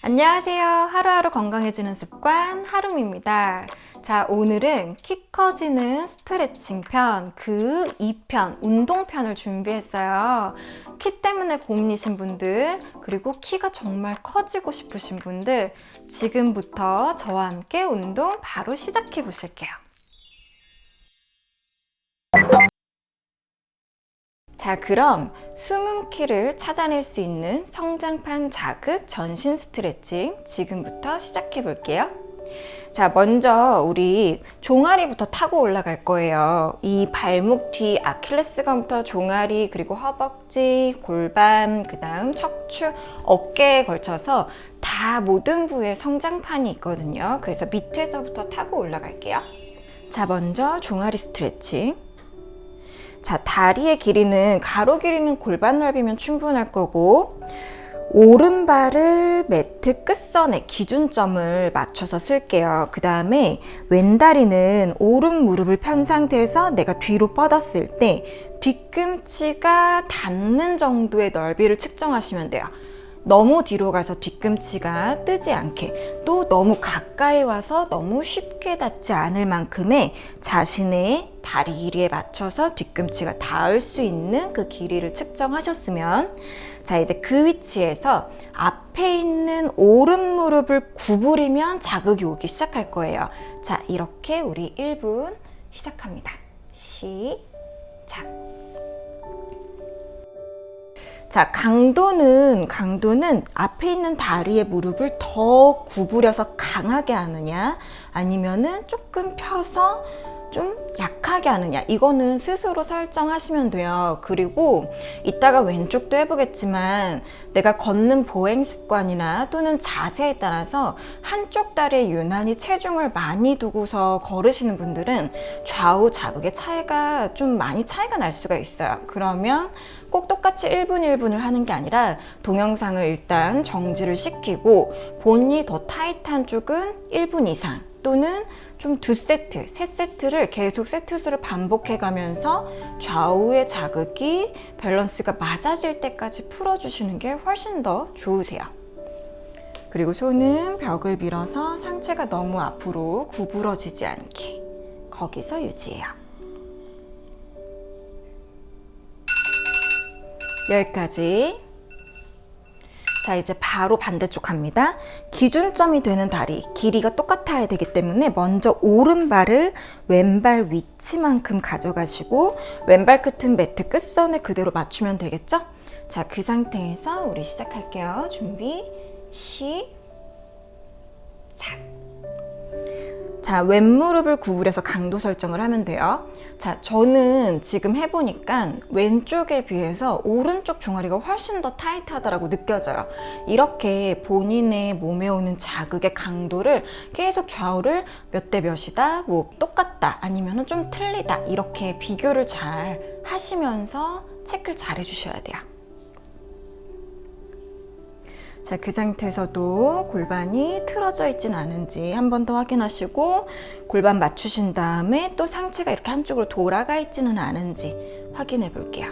안녕하세요. 하루하루 건강해지는 습관 하루미입니다. 자, 오늘은 키 커지는 스트레칭 편 그 2편 운동편을 준비했어요. 키 때문에 고민이신 분들, 그리고 키가 정말 커지고 싶으신 분들, 지금부터 저와 함께 운동 바로 시작해 보실게요. 자, 그럼 숨은 키를 찾아낼 수 있는 성장판 자극 전신 스트레칭 지금부터 시작해 볼게요. 자, 먼저 우리 종아리부터 타고 올라갈 거예요. 이 발목 뒤 아킬레스건부터 종아리, 그리고 허벅지, 골반, 그 다음 척추, 어깨에 걸쳐서 다 모든 부위에 성장판이 있거든요. 그래서 밑에서부터 타고 올라갈게요. 자, 먼저 종아리 스트레칭. 자, 다리의 길이는 가로 길이는 골반 넓이면 충분할 거고, 오른발을 매트 끝선에 기준점을 맞춰서 쓸게요. 그 다음에 왼다리는 오른 무릎을 편 상태에서 내가 뒤로 뻗었을 때 뒤꿈치가 닿는 정도의 넓이를 측정하시면 돼요. 너무 뒤로 가서 뒤꿈치가 뜨지 않게, 또 너무 가까이 와서 너무 쉽게 닿지 않을 만큼의 자신의 다리 길이에 맞춰서 뒤꿈치가 닿을 수 있는 그 길이를 측정하셨으면, 자, 이제 그 위치에서 앞에 있는 오른 무릎을 구부리면 자극이 오기 시작할 거예요. 자, 이렇게 우리 1분 시작합니다. 시작. 자, 강도는 앞에 있는 다리의 무릎을 더 구부려서 강하게 하느냐, 아니면은 조금 펴서 좀 약하게 하느냐, 이거는 스스로 설정하시면 돼요. 그리고 이따가 왼쪽도 해보겠지만, 내가 걷는 보행 습관이나 또는 자세에 따라서 한쪽 다리에 유난히 체중을 많이 두고서 걸으시는 분들은 좌우 자극의 차이가 좀 많이 차이가 날 수가 있어요. 그러면 꼭 똑같이 1분 1분을 하는 게 아니라 동영상을 일단 정지를 시키고, 본인이 더 타이트한 쪽은 1분 이상, 또는 좀 2세트, 3세트를 계속 세트 수를 반복해 가면서 좌우의 자극이 밸런스가 맞아질 때까지 풀어주시는 게 훨씬 더 좋으세요. 그리고 손은 벽을 밀어서 상체가 너무 앞으로 구부러지지 않게 거기서 유지해요. 여기까지. 자, 이제 바로 반대쪽 갑니다. 기준점이 되는 다리 길이가 똑같아야 되기 때문에 먼저 오른발을 왼발 위치만큼 가져가시고, 왼발 끝은 매트 끝선에 그대로 맞추면 되겠죠? 자, 그 상태에서 우리 시작할게요. 준비, 시작. 자, 왼무릎을 구부려서 강도 설정을 하면 돼요. 자, 저는 지금 해보니까 왼쪽에 비해서 오른쪽 종아리가 훨씬 더 타이트하다고 느껴져요. 이렇게 본인의 몸에 오는 자극의 강도를 계속 좌우를 몇 대 몇이다, 뭐 똑같다, 아니면 좀 틀리다, 이렇게 비교를 잘 하시면서 체크를 잘 해주셔야 돼요. 자, 그 상태에서도 골반이 틀어져 있진 않은지 한 번 더 확인하시고, 골반 맞추신 다음에 또 상체가 이렇게 한쪽으로 돌아가 있지는 않은지 확인해 볼게요.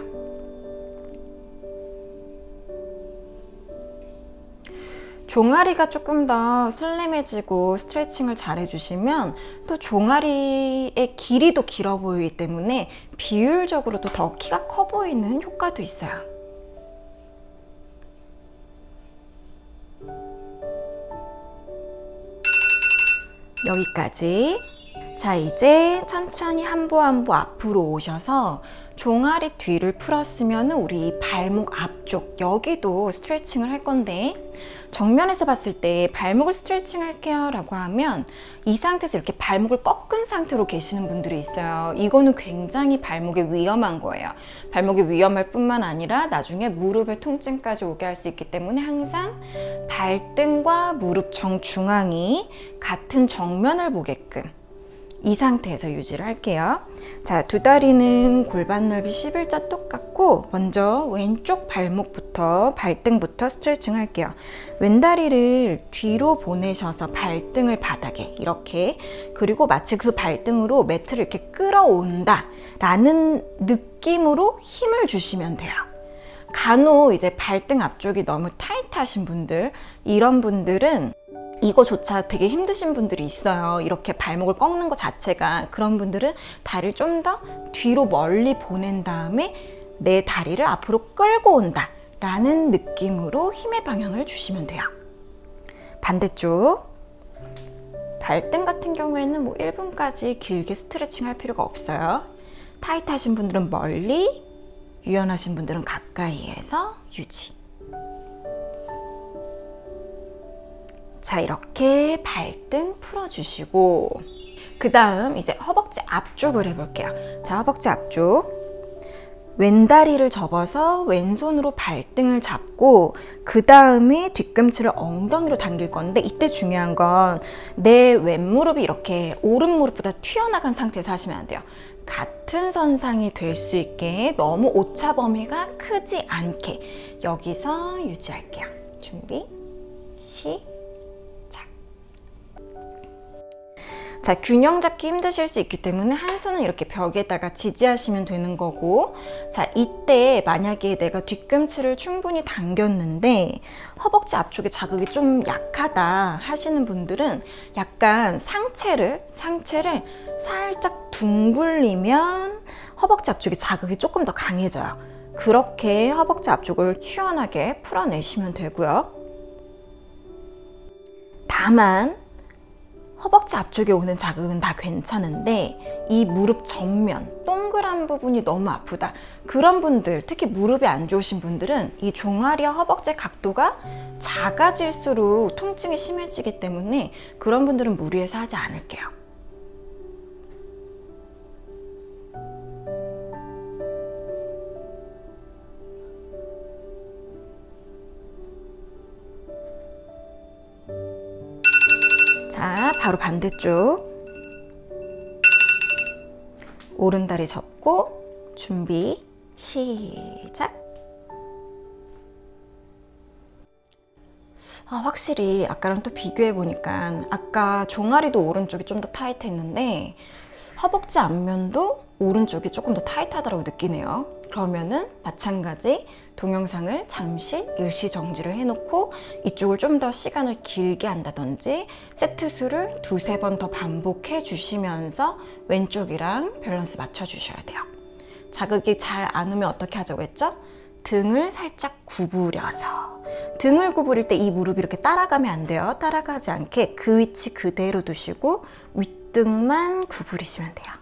종아리가 조금 더 슬림해지고 스트레칭을 잘 해주시면 또 종아리의 길이도 길어 보이기 때문에 비율적으로도 더 키가 커 보이는 효과도 있어요. 여기까지. 자, 이제 천천히 한 보 한 보 앞으로 오셔서 종아리 뒤를 풀었으면 우리 발목 앞쪽, 여기도 스트레칭을 할 건데, 정면에서 봤을 때 발목을 스트레칭 할게요 라고 하면 이 상태에서 이렇게 발목을 꺾은 상태로 계시는 분들이 있어요. 이거는 굉장히 발목에 위험한 거예요. 발목이 위험할 뿐만 아니라 나중에 무릎의 통증까지 오게 할 수 있기 때문에 항상 발등과 무릎 정중앙이 같은 정면을 보게끔 이 상태에서 유지를 할게요. 자, 두 다리는 골반 넓이 11자 똑같고, 먼저 왼쪽 발목부터, 발등부터 스트레칭 할게요. 왼다리를 뒤로 보내셔서 발등을 바닥에 이렇게, 그리고 마치 그 발등으로 매트를 이렇게 끌어온다 라는 느낌으로 힘을 주시면 돼요. 간혹 이제 발등 앞쪽이 너무 타이트하신 분들, 이런 분들은 이거조차 되게 힘드신 분들이 있어요. 이렇게 발목을 꺾는 것 자체가. 그런 분들은 다리를 좀 더 뒤로 멀리 보낸 다음에 내 다리를 앞으로 끌고 온다 라는 느낌으로 힘의 방향을 주시면 돼요. 반대쪽 발등 같은 경우에는 뭐 1분까지 길게 스트레칭 할 필요가 없어요. 타이트하신 분들은 멀리, 유연하신 분들은 가까이에서 유지. 자, 이렇게 발등 풀어주시고 그 다음 이제 허벅지 앞쪽을 해볼게요. 자, 허벅지 앞쪽 왼다리를 접어서 왼손으로 발등을 잡고 그 다음에 뒤꿈치를 엉덩이로 당길 건데, 이때 중요한 건 내 왼무릎이 이렇게 오른무릎보다 튀어나간 상태에서 하시면 안 돼요. 같은 선상이 될 수 있게 너무 오차 범위가 크지 않게 여기서 유지할게요. 준비, 시작. 자, 균형 잡기 힘드실 수 있기 때문에 한 손은 이렇게 벽에다가 지지하시면 되는 거고, 자, 이때 만약에 내가 뒤꿈치를 충분히 당겼는데 허벅지 앞쪽에 자극이 좀 약하다 하시는 분들은 약간 상체를 살짝 둥글리면 허벅지 앞쪽에 자극이 조금 더 강해져요. 그렇게 허벅지 앞쪽을 시원하게 풀어내시면 되고요. 다만 허벅지 앞쪽에 오는 자극은 다 괜찮은데 이 무릎 전면 동그란 부분이 너무 아프다, 그런 분들, 특히 무릎이 안 좋으신 분들은 이 종아리와 허벅지 각도가 작아질수록 통증이 심해지기 때문에 그런 분들은 무리해서 하지 않을게요. 자, 바로 반대쪽 오른다리 접고 준비, 시작. 확실히 아까랑 또 비교해 보니까 아까 종아리도 오른쪽이 좀 더 타이트했는데 허벅지 앞면도 오른쪽이 조금 더 타이트하다고 느끼네요. 그러면은 마찬가지 동영상을 잠시 일시 정지를 해놓고 이쪽을 좀 더 시간을 길게 한다든지 세트 수를 2-3번 더 반복해 주시면서 왼쪽이랑 밸런스 맞춰 주셔야 돼요. 자극이 잘 안 오면 어떻게 하자고 했죠? 등을 살짝 구부려서, 등을 구부릴 때 이 무릎이 이렇게 따라가면 안 돼요. 따라가지 않게 그 위치 그대로 두시고 윗등만 구부리시면 돼요.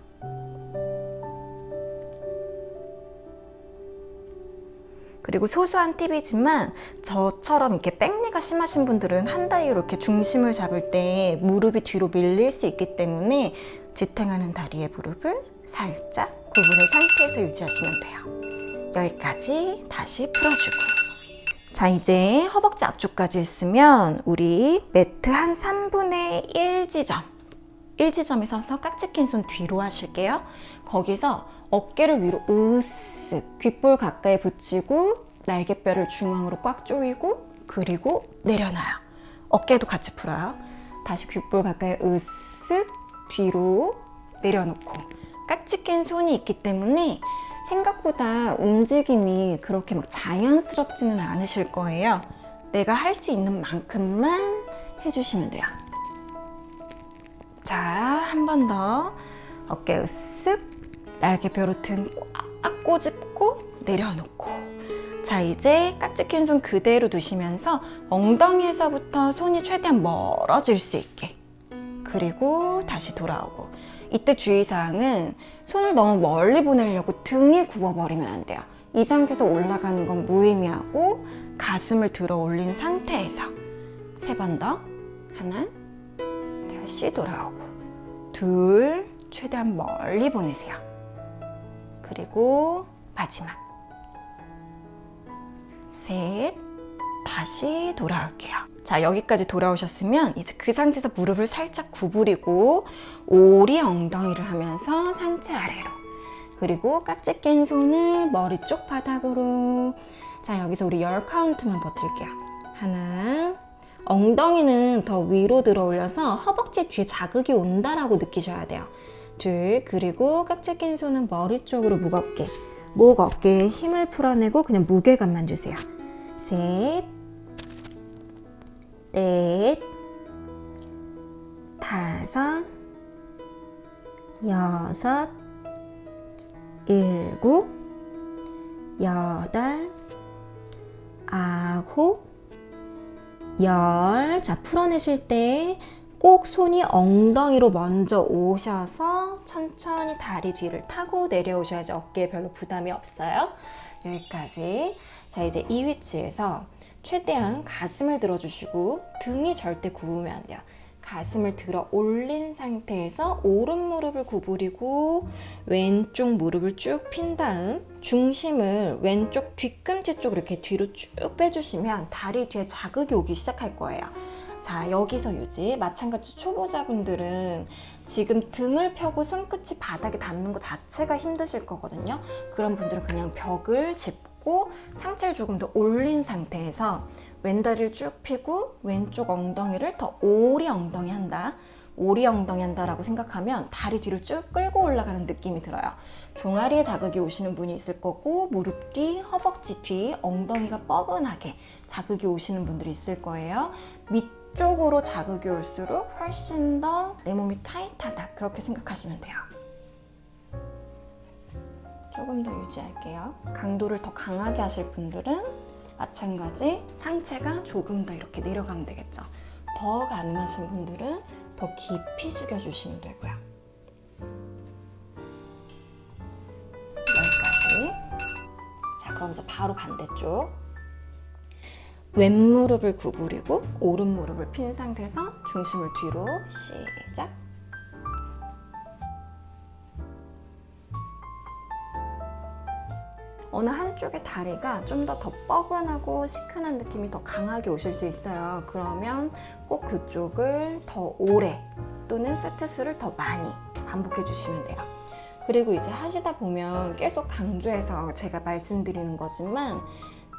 그리고 소소한 팁이지만 저처럼 이렇게 백리가 심하신 분들은 한 다리로 이렇게 중심을 잡을 때 무릎이 뒤로 밀릴 수 있기 때문에 지탱하는 다리의 무릎을 살짝 구부린 상태에서 유지하시면 돼요. 여기까지 다시 풀어주고, 자, 이제 허벅지 앞쪽까지 했으면 우리 매트 한 3분의 1지점에 서서 깍지 낀 손 뒤로 하실게요. 거기서 어깨를 위로 으쓱 귓볼 가까이 붙이고 날개뼈를 중앙으로 꽉 조이고 그리고 내려놔요. 어깨도 같이 풀어요. 다시 귓볼 가까이 으쓱 뒤로 내려놓고, 깍지 낀 손이 있기 때문에 생각보다 움직임이 그렇게 막 자연스럽지는 않으실 거예요. 내가 할 수 있는 만큼만 해주시면 돼요. 자, 한 번 더 어깨 으쓱, 날개뼈로 등 꽉 꼬집고 내려놓고, 자, 이제 깍지 낀 손 그대로 두시면서 엉덩이에서부터 손이 최대한 멀어질 수 있게, 그리고 다시 돌아오고. 이때 주의사항은 손을 너무 멀리 보내려고 등이 굽어버리면 안 돼요. 이 상태에서 올라가는 건 무의미하고 가슴을 들어 올린 상태에서 3번 더. 하나, 다시 돌아오고, 둘, 최대한 멀리 보내세요. 그리고 마지막, 셋, 다시 돌아올게요. 자, 여기까지 돌아오셨으면 이제 그 상태에서 무릎을 살짝 구부리고 오리 엉덩이를 하면서 상체 아래로, 그리고 깍지 낀 손을 머리 쪽 바닥으로. 자, 여기서 우리 10카운트만 버틸게요. 하나, 엉덩이는 더 위로 들어 올려서 허벅지 뒤에 자극이 온다라고 느끼셔야 돼요. 둘, 그리고 깍지 낀 손은 머리 쪽으로 무겁게. 목 어깨에 힘을 풀어내고 그냥 무게감만 주세요. 셋, 넷, 다섯, 여섯, 일곱, 여덟, 아홉, 열. 자, 풀어내실 때 꼭 손이 엉덩이로 먼저 오셔서 천천히 다리 뒤를 타고 내려오셔야지 어깨에 별로 부담이 없어요. 여기까지. 자, 이제 이 위치에서 최대한 가슴을 들어주시고 등이 절대 굽으면 안 돼요. 가슴을 들어 올린 상태에서 오른 무릎을 구부리고 왼쪽 무릎을 쭉 핀 다음 중심을 왼쪽 뒤꿈치 쪽으로 이렇게 뒤로 쭉 빼주시면 다리 뒤에 자극이 오기 시작할 거예요. 자, 여기서 유지. 마찬가지 초보자분들은 지금 등을 펴고 손끝이 바닥에 닿는 것 자체가 힘드실 거거든요. 그런 분들은 그냥 벽을 짚고 상체를 조금 더 올린 상태에서 왼다리를 쭉 펴고 왼쪽 엉덩이를 더 오리 엉덩이 한다. 오리 엉덩이 한다라고 생각하면 다리 뒤를 쭉 끌고 올라가는 느낌이 들어요. 종아리에 자극이 오시는 분이 있을 거고 무릎 뒤, 허벅지 뒤, 엉덩이가 뻐근하게 자극이 오시는 분들이 있을 거예요. 밑쪽으로 자극이 올수록 훨씬 더 내 몸이 타이트하다. 그렇게 생각하시면 돼요. 조금 더 유지할게요. 강도를 더 강하게 하실 분들은 마찬가지 상체가 조금 더 이렇게 내려가면 되겠죠. 더 가능하신 분들은 더 깊이 숙여주시면 되고요. 여기까지. 자, 그럼 이제 바로 반대쪽. 왼무릎을 구부리고 오른 무릎을 핀 상태에서 중심을 뒤로 시작. 어느 한쪽의 다리가 좀 더 뻐근하고 시큰한 느낌이 더 강하게 오실 수 있어요. 그러면 꼭 그쪽을 더 오래 또는 세트 수를 더 많이 반복해 주시면 돼요. 그리고 이제 하시다 보면 계속 강조해서 제가 말씀드리는 거지만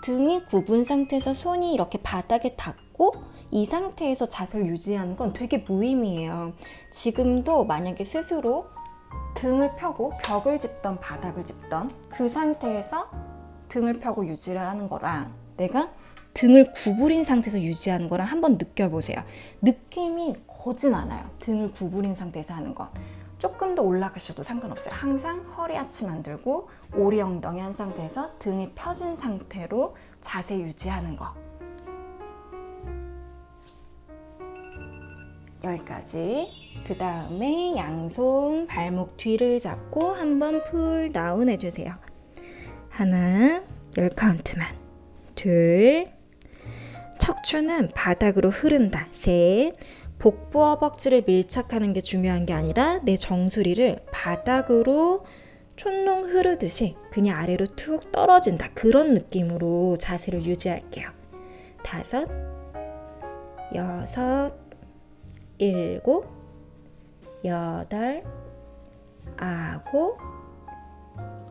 등이 굽은 상태에서 손이 이렇게 바닥에 닿고 이 상태에서 자세를 유지하는 건 되게 무의미해요. 지금도 만약에 스스로 등을 펴고 벽을 짚던 바닥을 짚던 그 상태에서 등을 펴고 유지를 하는 거랑 내가 등을 구부린 상태에서 유지하는 거랑 한번 느껴보세요. 느낌이 거진 않아요. 등을 구부린 상태에서 하는 건. 조금 더 올라가셔도 상관없어요. 항상 허리 아치 만들고 오리 엉덩이 한 상태에서 등이 펴진 상태로 자세 유지하는 거. 여기까지. 그 다음에 양손 발목 뒤를 잡고 한번 풀 다운 해주세요. 하나, 10카운트만. 둘, 척추는 바닥으로 흐른다. 셋, 복부 허벅지를 밀착하는 게 중요한 게 아니라 내 정수리를 바닥으로 촌농 흐르듯이 그냥 아래로 툭 떨어진다. 그런 느낌으로 자세를 유지할게요. 다섯, 여섯, 일곱, 여덟, 아홉,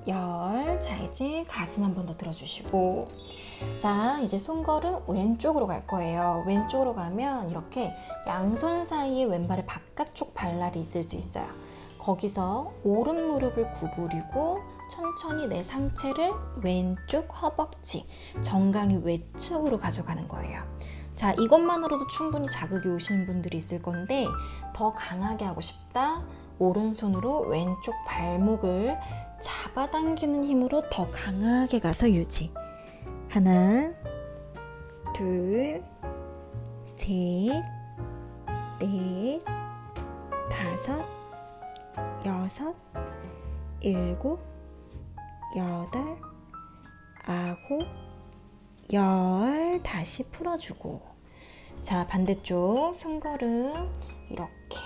열. 자, 이제 가슴 한 번 더 들어주시고, 자, 이제 손걸음 왼쪽으로 갈 거예요. 왼쪽으로 가면 이렇게 양손 사이에 왼발의 바깥쪽 발날이 있을 수 있어요. 거기서 오른 무릎을 구부리고 천천히 내 상체를 왼쪽 허벅지, 정강이 외측으로 가져가는 거예요. 자, 이것만으로도 충분히 자극이 오시는 분들이 있을 건데 더 강하게 하고 싶다. 오른손으로 왼쪽 발목을 잡아당기는 힘으로 더 강하게 가서 유지. 하나, 둘, 셋, 넷, 다섯, 여섯, 일곱, 여덟, 아홉, 열. 다시 풀어주고. 자, 반대쪽 손걸음 이렇게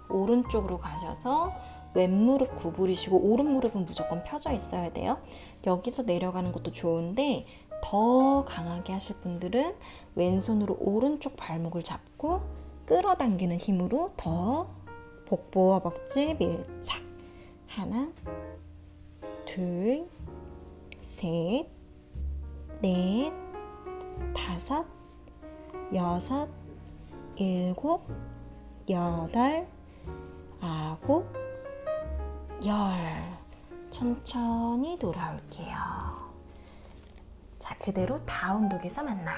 오른쪽으로 가셔서 왼무릎 구부리시고 오른 무릎은 무조건 펴져 있어야 돼요. 여기서 내려가는 것도 좋은데 더 강하게 하실 분들은 왼손으로 오른쪽 발목을 잡고 끌어당기는 힘으로 더 복부 허벅지 밀착. 하나, 둘, 셋, 넷, 다섯, 여섯, 일곱, 여덟, 아홉, 열. 천천히 돌아올게요. 자, 그대로 다운독에서 만나요.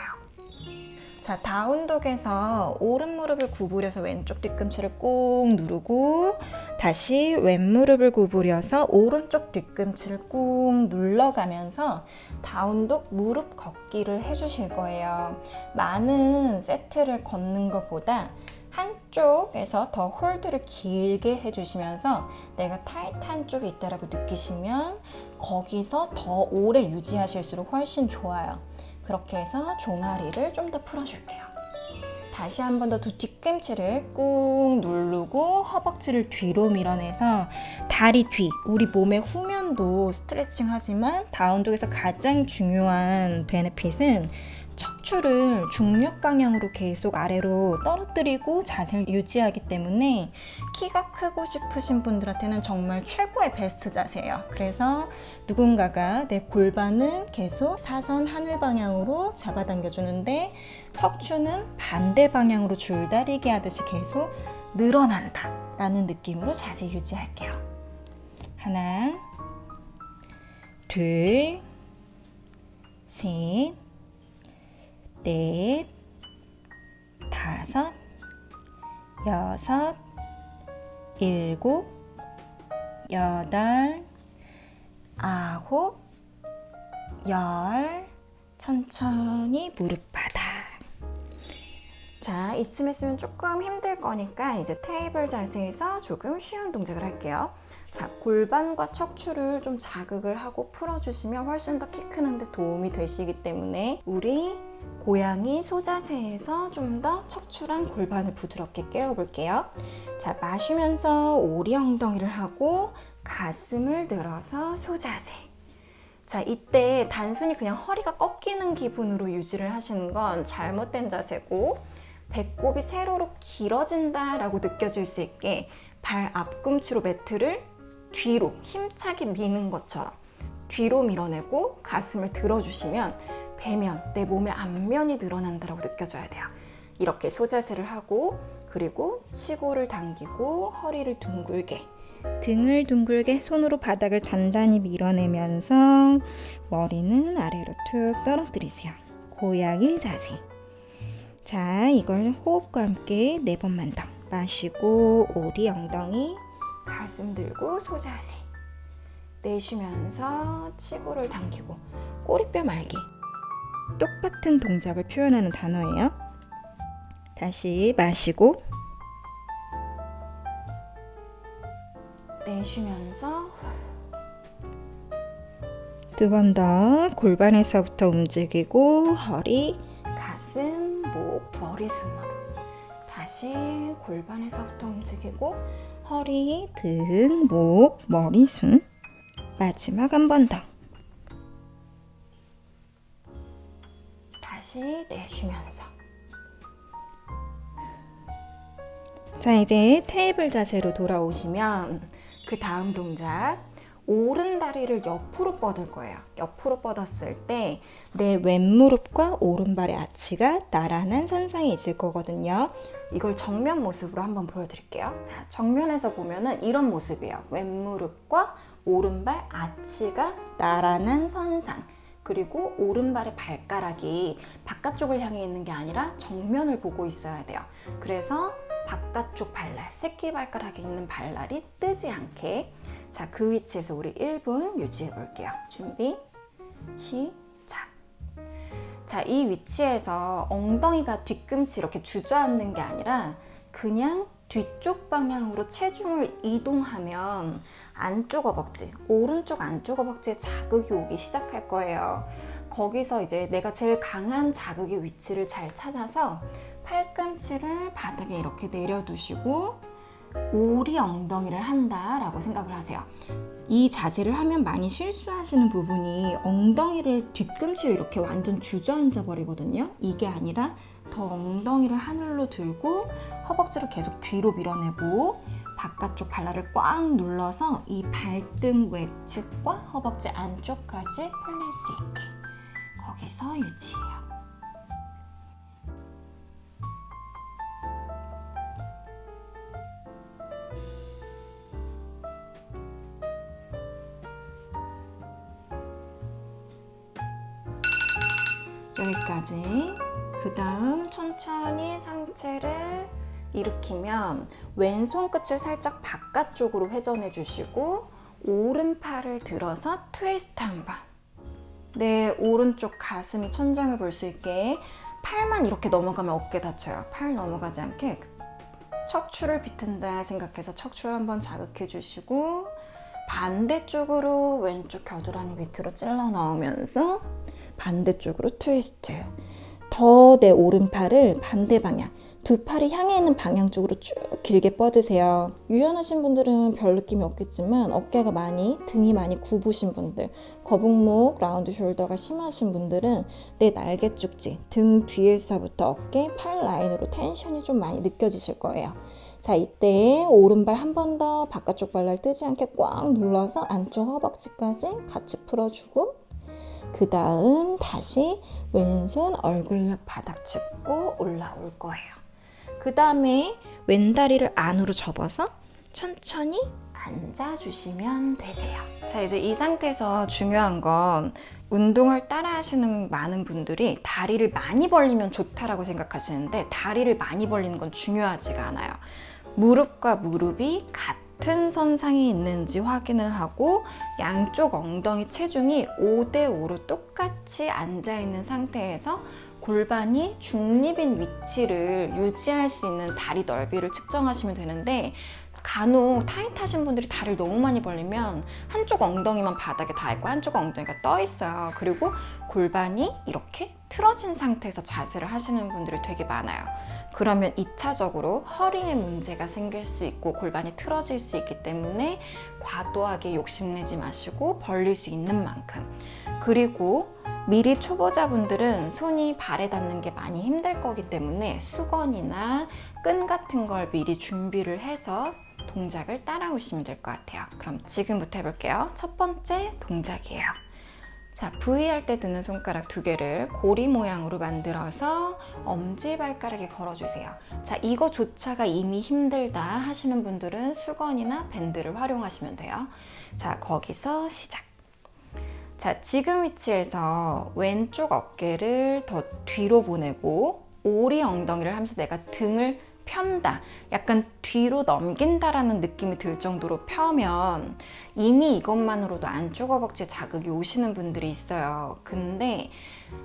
자, 다운독에서 오른 무릎을 구부려서 왼쪽 뒤꿈치를 꾹 누르고 다시 왼무릎을 구부려서 오른쪽 뒤꿈치를 꾹 눌러가면서 다운독 무릎 걷기를 해주실 거예요. 많은 세트를 걷는 것보다 한쪽에서 더 홀드를 길게 해주시면서 내가 타이트한 쪽에 있다라고 느끼시면 거기서 더 오래 유지하실수록 훨씬 좋아요. 그렇게 해서 종아리를 좀 더 풀어줄게요. 다시 한 번 더 두 뒤꿈치를 꾹 누르고 허벅지를 뒤로 밀어내서 다리 뒤, 우리 몸의 후면도 스트레칭 하지만 다운독에서 가장 중요한 베네핏은 척추를 중력 방향으로 계속 아래로 떨어뜨리고 자세를 유지하기 때문에 키가 크고 싶으신 분들한테는 정말 최고의 베스트 자세예요. 그래서 누군가가 내 골반은 계속 사선 하늘 방향으로 잡아당겨 주는데 척추는 반대 방향으로 줄다리기 하듯이 계속 늘어난다 라는 느낌으로 자세 유지할게요. 하나, 둘, 셋, 넷, 다섯, 여섯, 일곱, 여덟, 아홉, 열. 천천히 무릎 바닥. 자, 이쯤 했으면 조금 힘들 거니까 이제 테이블 자세에서 조금 쉬운 동작을 할게요. 자, 골반과 척추를 좀 자극을 하고 풀어주시면 훨씬 더 키 크는데 도움이 되시기 때문에 우리 고양이 소자세에서 좀 더 척추랑 골반을 부드럽게 깨워볼게요. 자, 마시면서 오리 엉덩이를 하고 가슴을 들어서 소자세. 자, 이때 단순히 그냥 허리가 꺾이는 기분으로 유지를 하시는 건 잘못된 자세고 배꼽이 세로로 길어진다라고 느껴질 수 있게 발 앞꿈치로 매트를 뒤로 힘차게 미는 것처럼 뒤로 밀어내고 가슴을 들어주시면 배면, 내 몸의 앞면이 늘어난다고 느껴져야 돼요. 이렇게 소자세를 하고 그리고 치고를 당기고 허리를 둥글게 등을 둥글게 손으로 바닥을 단단히 밀어내면서 머리는 아래로 툭 떨어뜨리세요. 고양이 자세. 자, 이걸 호흡과 함께 4번만 더. 마시고 오리 엉덩이, 가슴 들고 소자세. 내쉬면서 치고를 당기고 꼬리뼈 말기. 똑같은 동작을 표현하는 단어예요. 다시 마시고 내쉬면서 2번 더. 골반에서부터 움직이고 허리, 가슴, 목, 머리 순으로. 다시 골반에서부터 움직이고 허리, 등, 목, 머리 순. 마지막 한 번 더. 다시 내쉬면서. 자, 이제 테이블 자세로 돌아오시면 그 다음 동작, 오른 다리를 옆으로 뻗을 거예요. 옆으로 뻗었을 때 내 왼무릎과 오른발의 아치가 나란한 선상에 있을 거거든요. 이걸 정면 모습으로 한번 보여드릴게요. 자, 정면에서 보면은 이런 모습이에요. 왼무릎과 오른발 아치가 나란한 선상. 그리고 오른발의 발가락이 바깥쪽을 향해 있는 게 아니라 정면을 보고 있어야 돼요. 그래서 바깥쪽 발날, 새끼발가락에 있는 발날이 뜨지 않게. 자, 그 위치에서 우리 1분 유지해 볼게요. 준비, 시작. 자, 이 위치에서 엉덩이가 뒤꿈치 이렇게 주저앉는 게 아니라 그냥 뒤쪽 방향으로 체중을 이동하면 안쪽 허벅지, 오른쪽 안쪽 허벅지에 자극이 오기 시작할 거예요. 거기서 이제 내가 제일 강한 자극의 위치를 잘 찾아서 팔꿈치를 바닥에 이렇게 내려두시고 오리 엉덩이를 한다라고 생각을 하세요. 이 자세를 하면 많이 실수하시는 부분이 엉덩이를 뒤꿈치로 이렇게 완전 주저앉아 버리거든요. 이게 아니라 더 엉덩이를 하늘로 들고 허벅지를 계속 뒤로 밀어내고 바깥쪽 발날을 꽉 눌러서 이 발등 외측과 허벅지 안쪽까지 풀릴 수 있게 거기서 유지해요. 여기까지. 그 다음 천천히 상체를 일으키면 왼손 끝을 살짝 바깥쪽으로 회전해 주시고 오른팔을 들어서 트위스트 한번. 내 오른쪽 가슴이 천장을 볼 수 있게 팔만 이렇게 넘어가면 어깨 다쳐요. 팔 넘어가지 않게 척추를 비튼다 생각해서 척추를 한번 자극해 주시고 반대쪽으로 왼쪽 겨드랑이 밑으로 찔러 넣으면서 반대쪽으로 트위스트. 더 내 오른팔을 반대 방향, 두 팔이 향해 있는 방향 쪽으로 쭉 길게 뻗으세요. 유연하신 분들은 별 느낌이 없겠지만 어깨가 등이 많이 굽으신 분들, 거북목, 라운드 숄더가 심하신 분들은 내 날개 축지, 등 뒤에서부터 어깨, 팔 라인으로 텐션이 좀 많이 느껴지실 거예요. 자, 이때 오른발 한 번 더 바깥쪽 발날 뜨지 않게 꽉 눌러서 안쪽 허벅지까지 같이 풀어주고 그 다음 다시 왼손 얼굴력 바닥 짚고 올라올 거예요. 그 다음에 왼다리를 안으로 접어서 천천히 앉아주시면 되세요. 자, 이제 이 상태에서 중요한 건 운동을 따라 하시는 많은 분들이 다리를 많이 벌리면 좋다라고 생각하시는데 다리를 많이 벌리는 건 중요하지가 않아요. 무릎과 무릎이 같은 선상에 있는지 확인을 하고 양쪽 엉덩이 체중이 5대5로 똑같이 앉아있는 상태에서 골반이 중립인 위치를 유지할 수 있는 다리 넓이를 측정하시면 되는데 간혹 타이트하신 분들이 다리를 너무 많이 벌리면 한쪽 엉덩이만 바닥에 닿아 있고 한쪽 엉덩이가 떠 있어요. 그리고 골반이 이렇게 틀어진 상태에서 자세를 하시는 분들이 되게 많아요. 그러면 2차적으로 허리에 문제가 생길 수 있고 골반이 틀어질 수 있기 때문에 과도하게 욕심내지 마시고 벌릴 수 있는 만큼. 그리고 미리 초보자분들은 손이 발에 닿는 게 많이 힘들 거기 때문에 수건이나 끈 같은 걸 미리 준비를 해서 동작을 따라오시면 될 것 같아요. 그럼 지금부터 해볼게요. 첫 번째 동작이에요. 자, V 할 때 드는 손가락 2개를 고리 모양으로 만들어서 엄지발가락에 걸어주세요. 자, 이거조차가 이미 힘들다 하시는 분들은 수건이나 밴드를 활용하시면 돼요. 자, 거기서 시작. 자, 지금 위치에서 왼쪽 어깨를 더 뒤로 보내고 오리 엉덩이를 하면서 내가 등을 편다, 약간 뒤로 넘긴다라는 느낌이 들 정도로 펴면 이미 이것만으로도 안쪽 허벅지에 자극이 오시는 분들이 있어요. 근데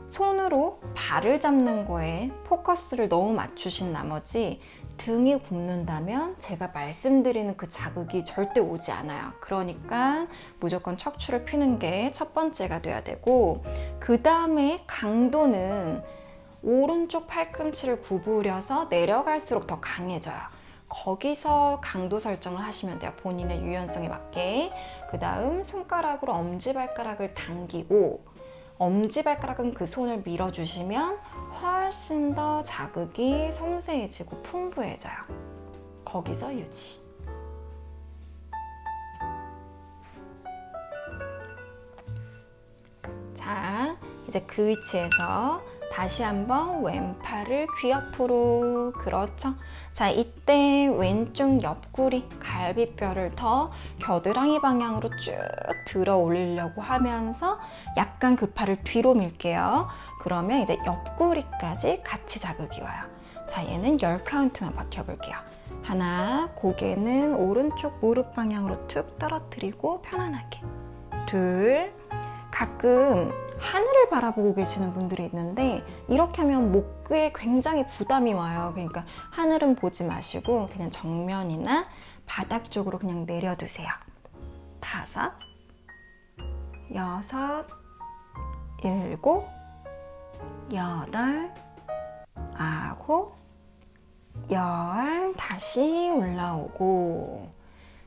손으로 발을 잡는 거에 포커스를 너무 맞추신 나머지 등이 굽는다면 제가 말씀드리는 그 자극이 절대 오지 않아요. 그러니까 무조건 척추를 피는 게 첫 번째가 돼야 되고, 그 다음에 강도는 오른쪽 팔꿈치를 구부려서 내려갈수록 더 강해져요. 거기서 강도 설정을 하시면 돼요. 본인의 유연성에 맞게. 그 다음 손가락으로 엄지발가락을 당기고 엄지발가락은 그 손을 밀어주시면 훨씬 더 자극이 섬세해지고 풍부해져요. 거기서 유지. 자, 이제 그 위치에서 다시 한번 왼팔을 귀 옆으로, 그렇죠. 자, 이때 왼쪽 옆구리, 갈비뼈를 더 겨드랑이 방향으로 쭉 들어 올리려고 하면서 약간 그 팔을 뒤로 밀게요. 그러면 이제 옆구리까지 같이 자극이 와요. 자, 얘는 10카운트만 버텨볼게요. 하나, 고개는 오른쪽 무릎 방향으로 툭 떨어뜨리고 편안하게. 둘, 가끔 하늘을 바라보고 계시는 분들이 있는데 이렇게 하면 목에 굉장히 부담이 와요. 그러니까 하늘은 보지 마시고 그냥 정면이나 바닥 쪽으로 그냥 내려두세요. 5, 6, 7, 8, 9, 10. 다시 올라오고.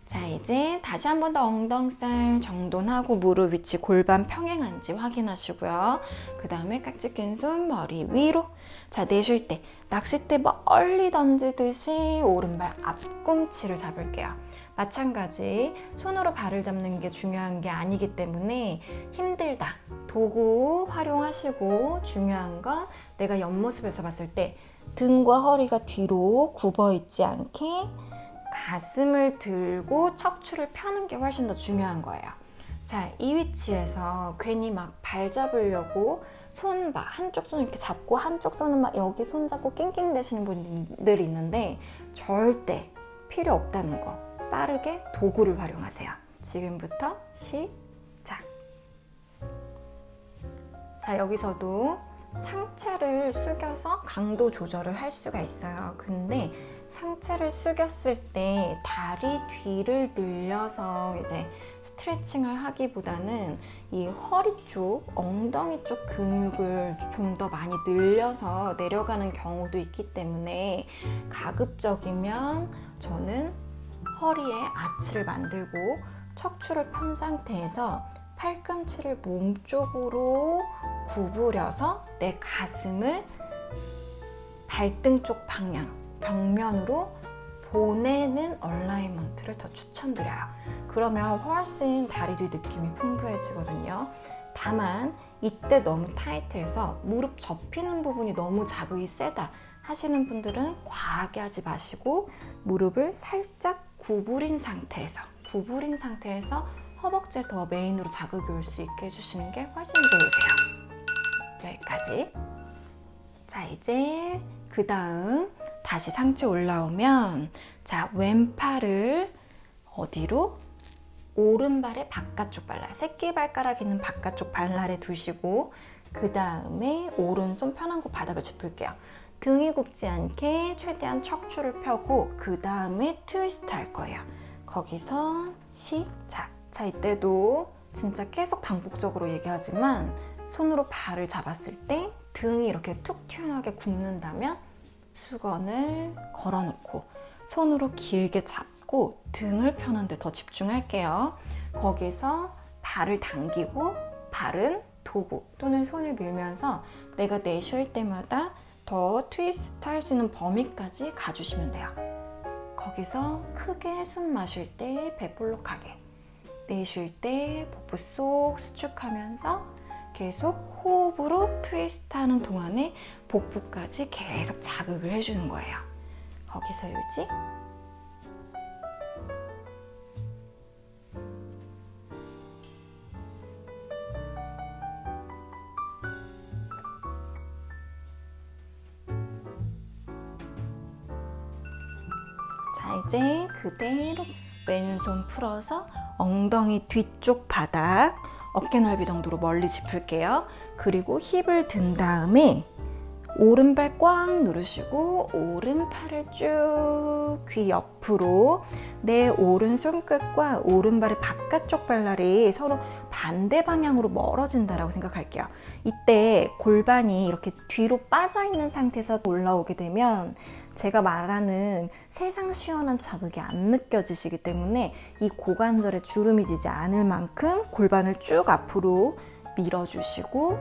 자, 이제 다시 한 번 더 엉덩살 정돈하고 무릎 위치 골반 평행한지 확인하시고요. 그 다음에 깍지 낀 손 머리 위로. 자, 내쉴 때 낚싯대 멀리 던지듯이 오른발 앞꿈치를 잡을게요. 마찬가지 손으로 발을 잡는 게 중요한 게 아니기 때문에 힘들다, 도구 활용하시고, 중요한 건 내가 옆모습에서 봤을 때 등과 허리가 뒤로 굽어 있지 않게 가슴을 들고 척추를 펴는 게 훨씬 더 중요한 거예요. 자, 이 위치에서 괜히 막 발 잡으려고 손 막 한쪽 손 이렇게 잡고 한쪽 손은 막 여기 손 잡고 낑낑 대시는 분들 있는데 절대 필요 없다는 거. 빠르게 도구를 활용하세요. 지금부터 시작. 자, 여기서도 상체를 숙여서 강도 조절을 할 수가 있어요. 근데 상체를 숙였을 때 다리 뒤를 늘려서 이제 스트레칭을 하기보다는 이 허리 쪽, 엉덩이 쪽 근육을 좀 더 많이 늘려서 내려가는 경우도 있기 때문에 가급적이면 저는 허리에 아치를 만들고 척추를 편 상태에서 팔꿈치를 몸 쪽으로 구부려서 내 가슴을 발등 쪽 방향, 벽면으로 보내는 얼라이먼트를 더 추천드려요. 그러면 훨씬 다리 뒤 느낌이 풍부해지거든요. 다만 이때 너무 타이트해서 무릎 접히는 부분이 너무 자극이 세다 하시는 분들은 과하게 하지 마시고 무릎을 살짝 구부린 상태에서 허벅지에 더 메인으로 자극이 올 수 있게 해주시는 게 훨씬 좋으세요. 여기까지. 자, 이제 그 다음 다시 상체 올라오면 자, 왼팔을 어디로? 오른발의 바깥쪽 발날, 새끼발가락 있는 바깥쪽 발날에 두시고 그 다음에 오른손 편한 곳 바닥을 짚을게요. 등이 굽지 않게 최대한 척추를 펴고 그 다음에 트위스트 할 거예요. 거기서 시작. 자, 이때도 진짜 계속 반복적으로 얘기하지만 손으로 발을 잡았을 때 등이 이렇게 툭 튀어나오게 굽는다면 수건을 걸어놓고 손으로 길게 잡고 등을 펴는 데 더 집중할게요. 거기서 발을 당기고 발은 도구 또는 손을 밀면서 내가 내쉴 때마다 더 트위스트 할 수 있는 범위까지 가주시면 돼요. 거기서 크게 숨 마실 때 배 볼록하게, 내쉴 때 복부 쏙 수축하면서 계속 호흡으로 트위스트 하는 동안에 복부까지 계속 자극을 해주는 거예요. 거기서 유지. 자, 이제 그대로 왼손 풀어서 엉덩이 뒤쪽 바닥 어깨 넓이 정도로 멀리 짚을게요. 그리고 힙을 든 다음에 오른발 꽉 누르시고 오른팔을 쭉 귀 옆으로 내 오른 손끝과 오른발의 바깥쪽 발날이 서로 반대 방향으로 멀어진다라고 생각할게요. 이때 골반이 이렇게 뒤로 빠져 있는 상태에서 올라오게 되면 제가 말하는 세상 시원한 자극이 안 느껴지시기 때문에 이 고관절에 주름이 지지 않을 만큼 골반을 쭉 앞으로 밀어주시고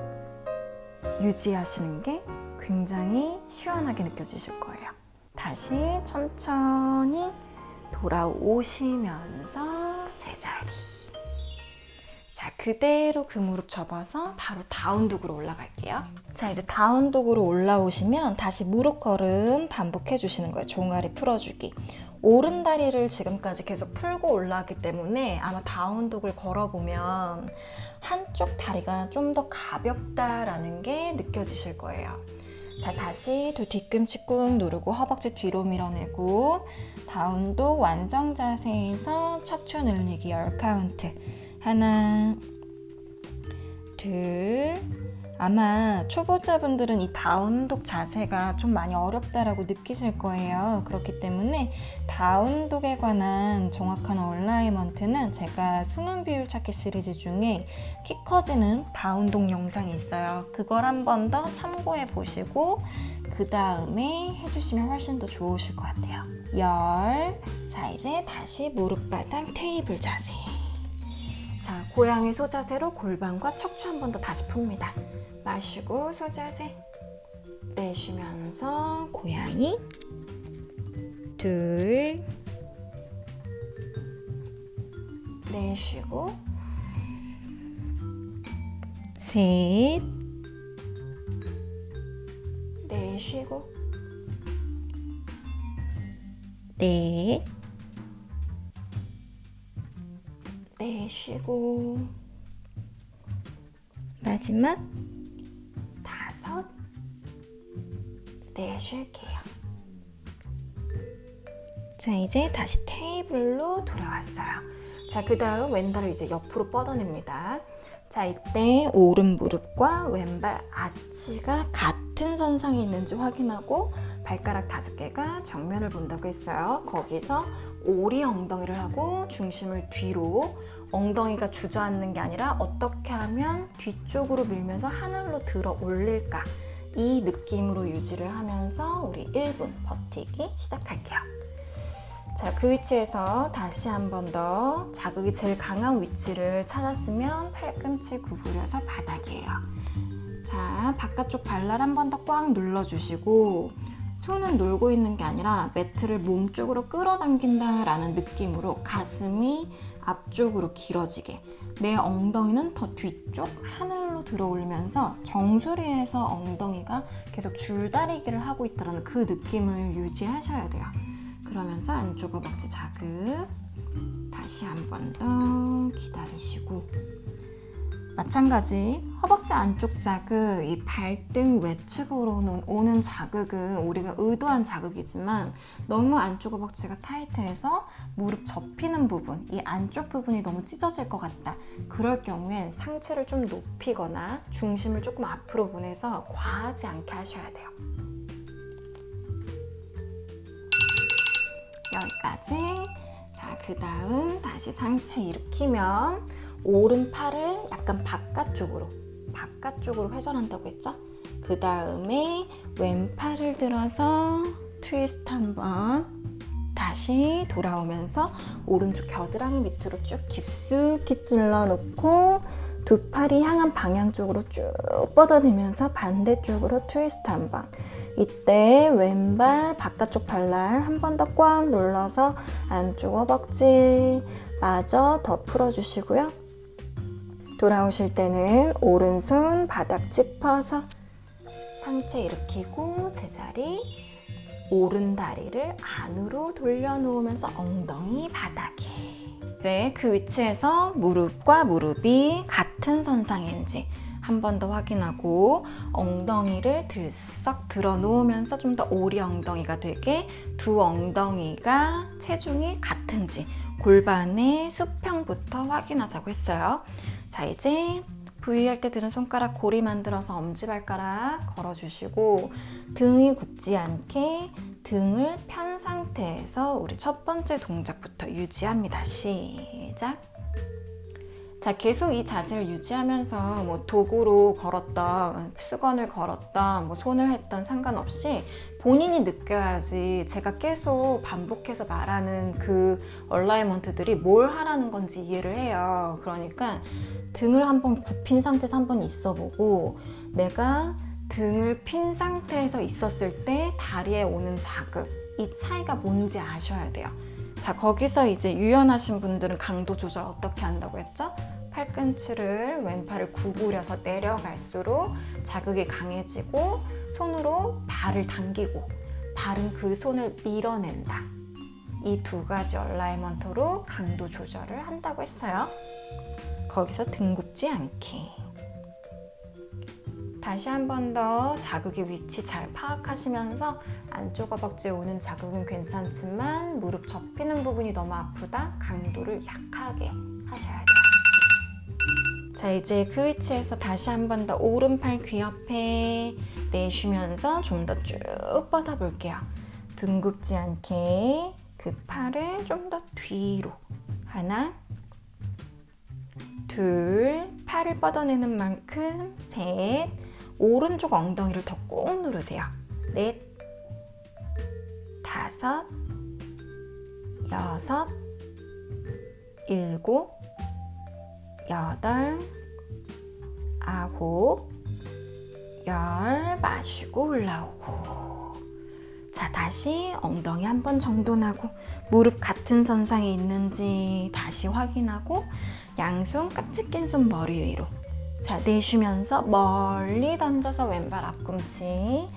유지하시는 게 굉장히 시원하게 느껴지실 거예요. 다시 천천히 돌아오시면서 제자리. 자, 그대로 그 무릎 접어서 바로 다운독으로 올라갈게요. 자, 이제 다운독으로 올라오시면 다시 무릎 걸음 반복해 주시는 거예요. 종아리 풀어주기. 오른 다리를 지금까지 계속 풀고 올라왔기 때문에 아마 다운독을 걸어보면 한쪽 다리가 좀 더 가볍다라는 게 느껴지실 거예요. 자, 다시 두 뒤꿈치 꾹 누르고 허벅지 뒤로 밀어내고 다운독 완성 자세에서 척추 늘리기 10카운트. 하나, 둘. 아마 초보자분들은 이 다운독 자세가 좀 많이 어렵다라고 느끼실 거예요. 그렇기 때문에 다운독에 관한 정확한 얼라이먼트는 제가 숨은 비율 찾기 시리즈 중에 키 커지는 다운독 영상이 있어요. 그걸 한 번 더 참고해 보시고 그 다음에 해주시면 훨씬 더 좋으실 것 같아요. 자, 이제 다시 무릎바닥 테이블 자세. 자, 고양이 소자세로 골반과 척추 한 번 더 다시 풉니다. 마시고 소자세. 내쉬면서 고양이. 둘. 내쉬고. 셋. 내쉬고. 넷. 내쉬고. 마지막 5 내쉴게요. 자, 이제 다시 테이블로 돌아왔어요. 자, 그 다음 왼발을 이제 옆으로 뻗어냅니다. 자, 이때 오른 무릎과 왼발 아치가 같은 선상에 있는지 확인하고 발가락 5개가 정면을 본다고 했어요. 거기서 오리 엉덩이를 하고 중심을 뒤로, 엉덩이가 주저앉는 게 아니라 어떻게 하면 뒤쪽으로 밀면서 하늘로 들어 올릴까, 이 느낌으로 유지를 하면서 우리 1분 버티기 시작할게요. 자, 그 위치에서 다시 한 번 더 자극이 제일 강한 위치를 찾았으면 팔꿈치 구부려서 바닥이에요. 자, 바깥쪽 발날 한 번 더 꽉 눌러주시고 손은 놀고 있는 게 아니라 매트를 몸 쪽으로 끌어당긴다라는 느낌으로 가슴이 앞쪽으로 길어지게, 내 엉덩이는 더 뒤쪽 하늘로 들어 올리면서 정수리에서 엉덩이가 계속 줄다리기를 하고 있다는 그 느낌을 유지하셔야 돼요. 그러면서 안쪽 허벅지 자극 다시 한 번 더 기다리시고, 마찬가지 허벅지 안쪽 자극, 이 발등 외측으로 오는 자극은 우리가 의도한 자극이지만 너무 안쪽 허벅지가 타이트해서 무릎 접히는 부분, 이 안쪽 부분이 너무 찢어질 것 같다. 그럴 경우엔 상체를 좀 높이거나 중심을 조금 앞으로 보내서 과하지 않게 하셔야 돼요. 여기까지. 자, 그 다음 다시 상체 일으키면 오른팔을 약간 바깥쪽으로 회전한다고 했죠? 그 다음에 왼팔을 들어서 트위스트 한번, 다시 돌아오면서 오른쪽 겨드랑이 밑으로 쭉 깊숙이 찔러 놓고 두 팔이 향한 방향 쪽으로 쭉 뻗어내면서 반대쪽으로 트위스트 한번. 이때 왼발 바깥쪽 발날 한 번 더 꽉 눌러서 안쪽 허벅지 마저 더 풀어주시고요. 돌아오실 때는 오른손 바닥 짚어서 상체 일으키고 제자리, 오른 다리를 안으로 돌려놓으면서 엉덩이 바닥에. 이제 그 위치에서 무릎과 무릎이 같은 선상인지 한 번 더 확인하고 엉덩이를 들썩 들어 놓으면서 좀 더 오리 엉덩이가 되게, 두 엉덩이가 체중이 같은지 골반의 수평부터 확인하자고 했어요. 자, 이제 V 할 때 드는 손가락 고리 만들어서 엄지발가락 걸어주시고 등이 굽지 않게 등을 편 상태에서 우리 첫 번째 동작부터 유지합니다. 시작! 자, 계속 이 자세를 유지하면서 뭐 도구로 걸었던, 수건을 걸었던, 뭐 손을 했던 상관없이 본인이 느껴야지 제가 계속 반복해서 말하는 그 얼라이먼트들이 뭘 하라는 건지 이해를 해요. 그러니까 등을 한번 굽힌 상태에서 한번 있어보고, 내가 등을 핀 상태에서 있었을 때 다리에 오는 자극, 이 차이가 뭔지 아셔야 돼요. 자, 거기서 이제 유연하신 분들은 강도 조절 어떻게 한다고 했죠? 팔꿈치를, 왼팔을 구부려서 내려갈수록 자극이 강해지고 손으로 발을 당기고 발은 그 손을 밀어낸다. 이 두 가지 얼라이먼트로 강도 조절을 한다고 했어요. 거기서 등 굽지 않게. 다시 한 번 더 자극의 위치 잘 파악하시면서 안쪽 허벅지에 오는 자극은 괜찮지만 무릎 접히는 부분이 너무 아프다, 강도를 약하게 하셔야 돼요. 자, 이제 그 위치에서 다시 한 번 더 오른팔 귀 옆에 내쉬면서 좀 더 쭉 뻗어 볼게요. 등 굽지 않게 그 팔을 좀 더 뒤로. 하나, 둘, 팔을 뻗어내는 만큼 셋, 오른쪽 엉덩이를 더 꾹 누르세요. 넷, 다섯, 여섯, 일곱, 여덟, 아홉, 열, 마시고 올라오고. 자, 다시 엉덩이 한 번 정돈하고 무릎 같은 선상에 있는지 다시 확인하고 양손 깍지 낀 손 머리 위로. 자, 내쉬면서 멀리 던져서 왼발 앞꿈치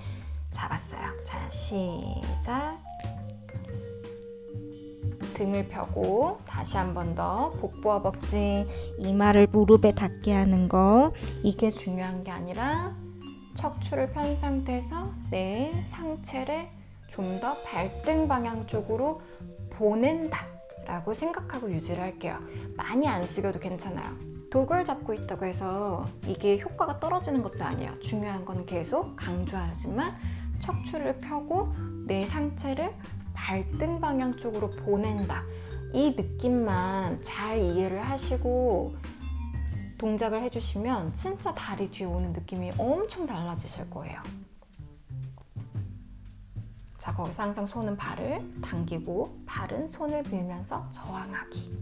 잡았어요. 자, 시작. 등을 펴고 다시 한 번 더 복부 허벅지, 이마를 무릎에 닿게 하는 거. 이게 중요한 게 아니라 척추를 편 상태에서 내 상체를 좀 더 발등 방향 쪽으로 보낸다 라고 생각하고 유지를 할게요. 많이 안 숙여도 괜찮아요. 독을 잡고 있다고 해서 이게 효과가 떨어지는 것도 아니에요. 중요한 건 계속 강조하지만 척추를 펴고 내 상체를 발등 방향 쪽으로 보낸다. 이 느낌만 잘 이해를 하시고 동작을 해주시면 진짜 다리 뒤에 오는 느낌이 엄청 달라지실 거예요. 자, 거기서 항상 손은 발을 당기고 발은 손을 밀면서 저항하기.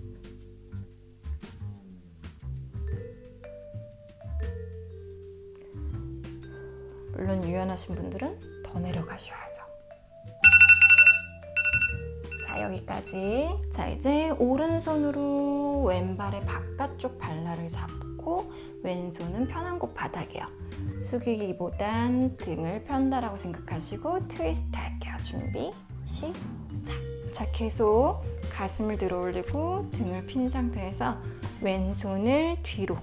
물론 유연하신 분들은 더 내려가셔야죠. 자, 여기까지. 자, 이제 오른손으로 왼발의 바깥쪽 발날을 잡고 왼손은 편한 곳 바닥이에요. 숙이기보단 등을 편다라고 생각하시고 트위스트 할게요. 준비, 시작. 자, 계속 가슴을 들어 올리고 등을 핀 상태에서 왼손을 뒤로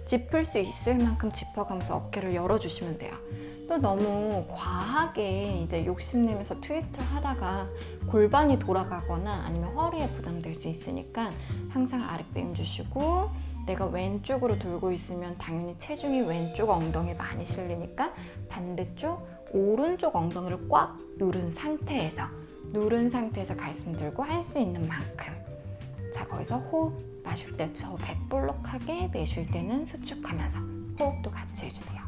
짚을 수 있을 만큼 짚어가면서 어깨를 열어주시면 돼요. 또 너무 과하게 이제 욕심내면서 트위스트를 하다가 골반이 돌아가거나 아니면 허리에 부담될 수 있으니까 항상 아랫배 힘주시고, 내가 왼쪽으로 돌고 있으면 당연히 체중이 왼쪽 엉덩이에 많이 실리니까 반대쪽 오른쪽 엉덩이를 꽉 누른 상태에서 가슴 들고 할 수 있는 만큼. 자, 거기서 호흡 마실 때 더 배볼록하게, 내쉴 때는 수축하면서 호흡도 같이 해주세요.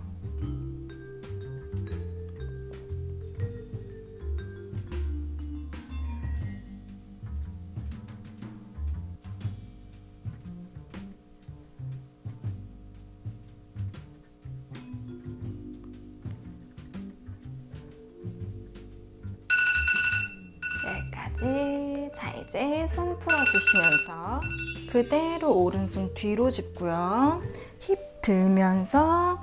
여기까지. 자, 이제 손 풀어주시면서 그대로 오른손 뒤로 짚고요. 힙 들면서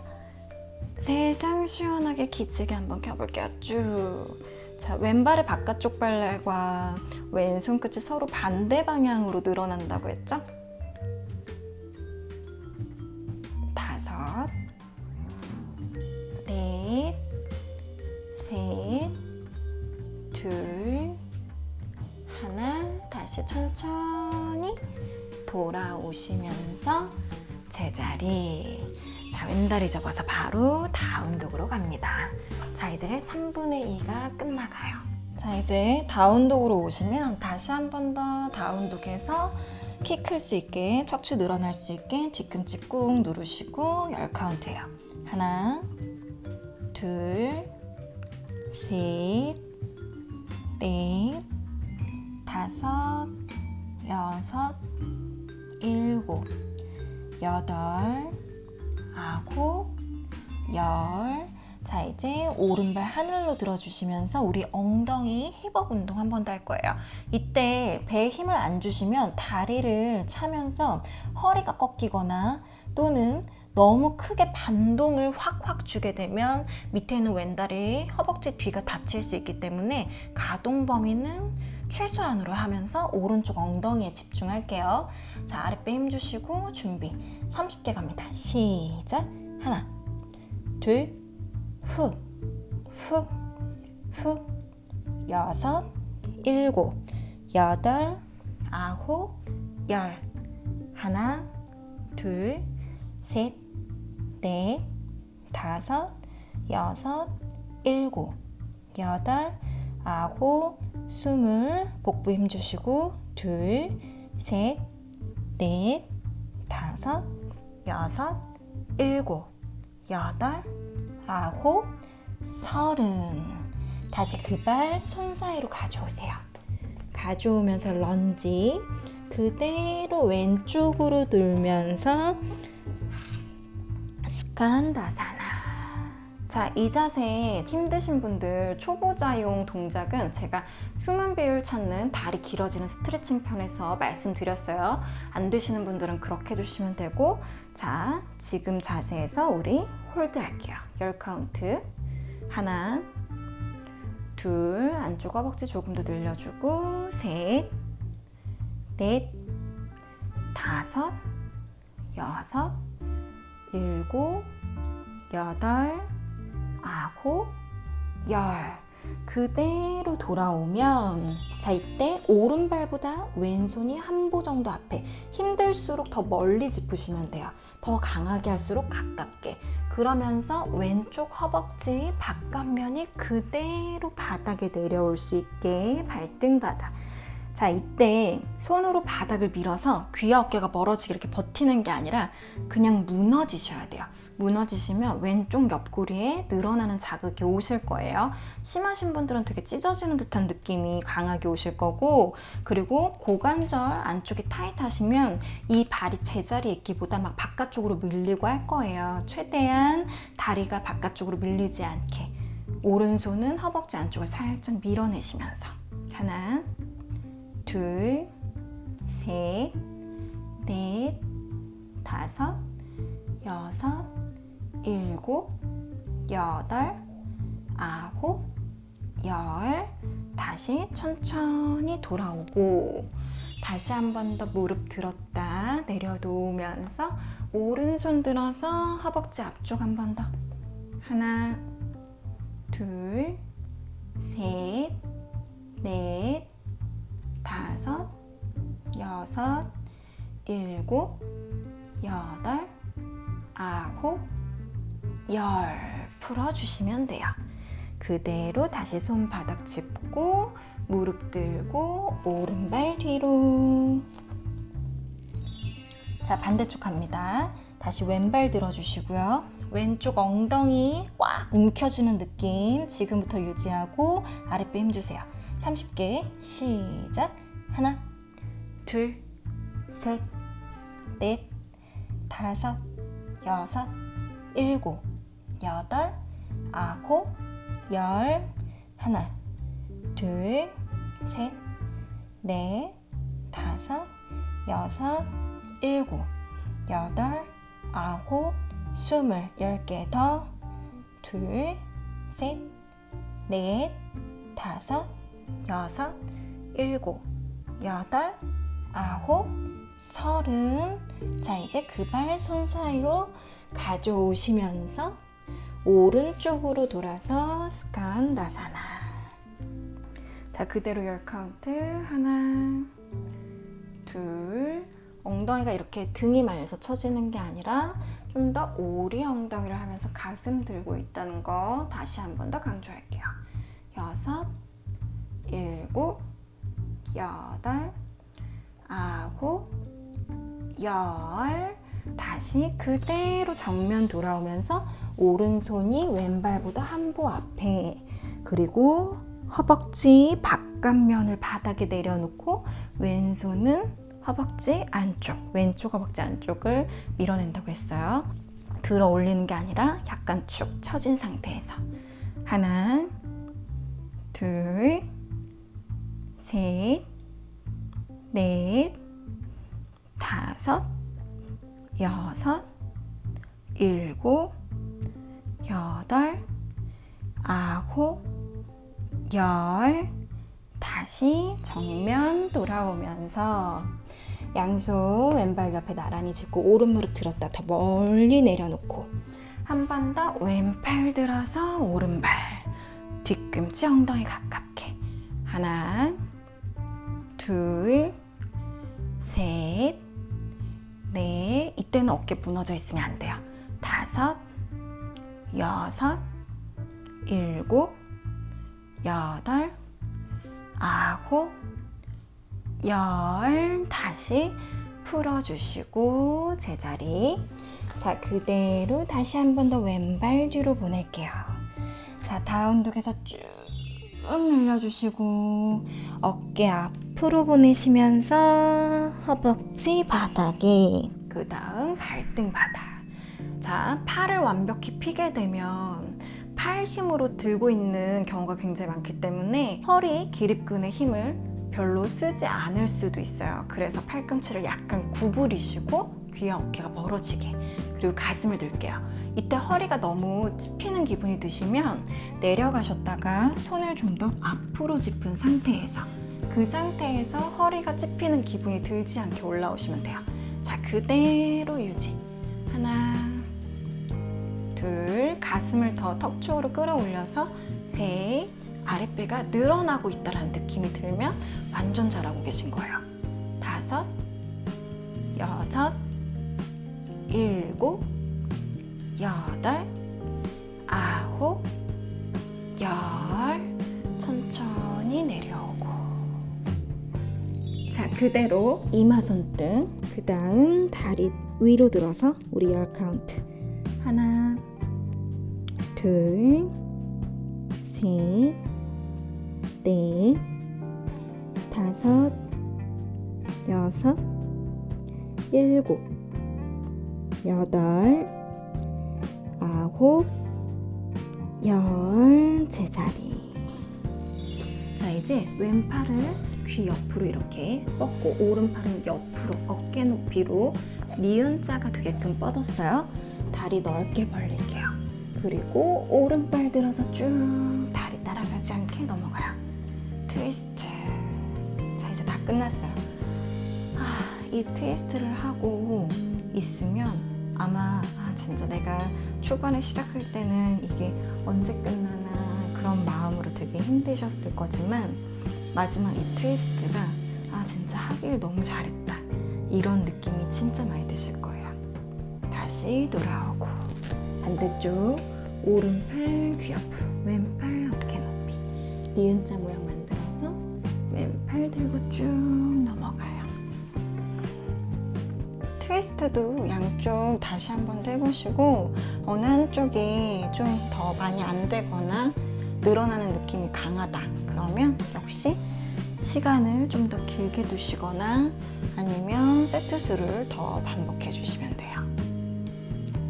세상 시원하게 기지개 한번 켜볼게요. 쭉. 자, 왼발의 바깥쪽 발날과 왼손 끝이 서로 반대 방향으로 늘어난다고 했죠? 5, 넷, 셋, 둘, 하나. 다시 천천히 돌아오시면서 제자리. 자, 왼다리 접어서 바로 다운독으로 갑니다. 자, 이제 3분의 2가 끝나가요. 자, 이제 다운독으로 오시면 다시 한 번 더 다운독해서 키 클 수 있게, 척추 늘어날 수 있게 뒤꿈치 꾹 누르시고 10카운트예요. 하나, 둘, 셋, 넷, 5, 6, 7, 8, 9, 10. 자, 이제 오른발 하늘로 들어주시면서 우리 엉덩이 힙업 운동 한 번 더 할 거예요. 이때 배에 힘을 안 주시면 다리를 차면서 허리가 꺾이거나 또는 너무 크게 반동을 확 주게 되면 밑에 있는 왼다리, 허벅지 뒤가 다칠 수 있기 때문에 가동 범위는 최소한으로 하면서 오른쪽 엉덩이에 집중할게요. 자, 아랫배 힘 주시고 준비. 30개 갑니다. 시작. 하나, 둘, 후, 후, 후, 6, 7, 8, 9, 10. 하나, 둘, 셋, 넷, 5, 6, 7, 8, 9, 20. 복부 힘 주시고 둘, 셋, 넷, 5, 6, 7, 8, 9, 30. 다시 그 발 손 사이로 가져오세요. 가져오면서 런지. 그대로 왼쪽으로 돌면서 스칸다사나. 자, 이 자세 힘드신 분들 초보자용 동작은 제가 숨은 비율 찾는 다리 길어지는 스트레칭 편에서 말씀드렸어요. 안 되시는 분들은 그렇게 해주시면 되고, 자, 지금 자세에서 우리 홀드 할게요. 10카운트. 하나, 둘, 안쪽 허벅지 조금 더 늘려주고, 셋, 넷, 다섯, 여섯, 일곱, 여덟, 아홉, 열. 그대로 돌아오면 자, 이때 오른발보다 왼손이 한 보 정도 앞에, 힘들수록 더 멀리 짚으시면 돼요. 더 강하게 할수록 가깝게. 그러면서 왼쪽 허벅지 바깥면이 그대로 바닥에 내려올 수 있게 발등 바닥. 자, 이때 손으로 바닥을 밀어서 귀와 어깨가 멀어지게 이렇게 버티는 게 아니라 그냥 무너지셔야 돼요. 무너지시면 왼쪽 옆구리에 늘어나는 자극이 오실 거예요. 심하신 분들은 되게 찢어지는 듯한 느낌이 강하게 오실 거고, 그리고 고관절 안쪽이 타이트하시면 이 발이 제자리에 있기보다 막 바깥쪽으로 밀리고 할 거예요. 최대한 다리가 바깥쪽으로 밀리지 않게 오른손은 허벅지 안쪽을 살짝 밀어내시면서 하나, 둘, 셋, 넷, 다섯, 여섯, 일곱, 여덟, 아홉, 열. 다시 천천히 돌아오고, 다시 한 번 더 무릎 들었다 내려놓으면서 오른손 들어서 허벅지 앞쪽 한 번 더. 하나, 둘, 셋, 넷, 다섯, 여섯, 일곱, 여덟, 아홉, 열. 풀어주시면 돼요. 그대로 다시 손바닥 짚고 무릎 들고 오른발 뒤로. 자, 반대쪽 갑니다. 다시 왼발 들어주시고요. 왼쪽 엉덩이 꽉 움켜쥐는 느낌 지금부터 유지하고 아랫배 힘주세요. 30개 시작. 하나, 둘, 셋, 넷, 다섯, 여섯, 일곱, 여덟, 아홉, 열. 하나, 둘, 셋, 넷, 다섯, 여섯, 일곱, 여덟, 아홉, 스물. 10개 더. 둘, 셋, 넷, 다섯, 여섯, 일곱, 여덟, 아홉, 서른. 자, 이제 그 발 손 사이로 가져오시면서 오른쪽으로 돌아서 스칸다사나. 자, 그대로 10카운트. 하나, 둘. 엉덩이가 이렇게 등이 말려서 처지는 게 아니라 좀 더 오리 엉덩이를 하면서 가슴 들고 있다는 거 다시 한 번 더 강조할게요. 여섯, 일곱, 여덟, 아홉, 열. 다시 그대로 정면 돌아오면서 오른손이 왼발보다 한 보 앞에, 그리고 허벅지 바깥면을 바닥에 내려놓고 왼손은 허벅지 안쪽, 왼쪽 허벅지 안쪽을 밀어낸다고 했어요. 들어 올리는 게 아니라 약간 축 처진 상태에서. 하나, 둘, 셋, 넷, 다섯, 여섯, 일곱, 여덟, 아홉, 열. 다시 정면 돌아오면서 양손 왼발 옆에 나란히 짚고 오른 무릎 들었다 더 멀리 내려놓고 한 번 더 왼팔 들어서 오른발 뒤꿈치 엉덩이 가깝게. 하나, 둘, 셋, 넷. 이때는 어깨 무너져 있으면 안 돼요. 다섯, 여섯, 일곱, 여덟, 아홉, 열. 다시 풀어주시고 제자리. 자, 그대로 다시 한 번 더 왼발 뒤로 보낼게요. 자, 다운독에서 쭉 늘려주시고 어깨 앞으로 보내시면서 허벅지 바닥에, 그 다음 발등 바닥. 자, 팔을 완벽히 펴게 되면 팔 힘으로 들고 있는 경우가 굉장히 많기 때문에 허리 기립근의 힘을 별로 쓰지 않을 수도 있어요. 그래서 팔꿈치를 약간 구부리시고 귀와 어깨가 멀어지게, 그리고 가슴을 들게요. 이때 허리가 너무 찝히는 기분이 드시면 내려가셨다가 손을 좀 더 앞으로 짚은 상태에서 그 상태에서 허리가 찝히는 기분이 들지 않게 올라오시면 돼요. 자, 그대로 유지. 하나, 둘, 가슴을 더 턱 쪽으로 끌어올려서 셋, 아랫배가 늘어나고 있다는 느낌이 들면 완전 잘하고 계신 거예요. 다섯, 여섯, 일곱, 여덟, 아홉, 열, 천천히 내려오고. 자, 그대로 이마 손등, 그 다음 다리 위로 들어서 우리 10카운트. 하나, 둘, 셋, 넷, 다섯, 여섯, 일곱, 여덟, 아홉, 열, 제자리. 자, 이제 왼팔을 귀 옆으로 이렇게 뻗고 오른팔은 옆으로 어깨 높이로 니은자가 되게끔 뻗었어요. 다리 넓게 벌릴게요. 그리고 오른발 들어서 쭉 다리 따라가지 않게 넘어가요. 트위스트. 자, 이제 다 끝났어요. 이 트위스트를 하고 있으면 아마 진짜 내가 초반에 시작할 때는 이게 언제 끝나나 그런 마음으로 되게 힘드셨을 거지만 마지막 이 트위스트가 진짜 하길 너무 잘했다 이런 느낌이 진짜 많이 드실 거예요. 다시 돌아오고 반대쪽 오른팔 귀 앞으로 왼팔 어깨 높이 니은자 모양 만들어서 왼팔 들고 쭉 넘어가요. 트위스트도 양쪽 다시 한번 해보시고 어느 한쪽이 좀 더 많이 안 되거나 늘어나는 느낌이 강하다 그러면 역시 시간을 좀 더 길게 두시거나 아니면 세트 수를 더 반복해 주시면 돼요.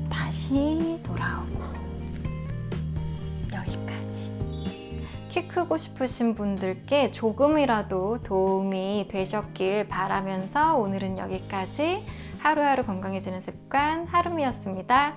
다시 돌아오고 여기까지. 키 크고 싶으신 분들께 조금이라도 도움이 되셨길 바라면서 오늘은 여기까지. 하루하루 건강해지는 습관 하루미였습니다.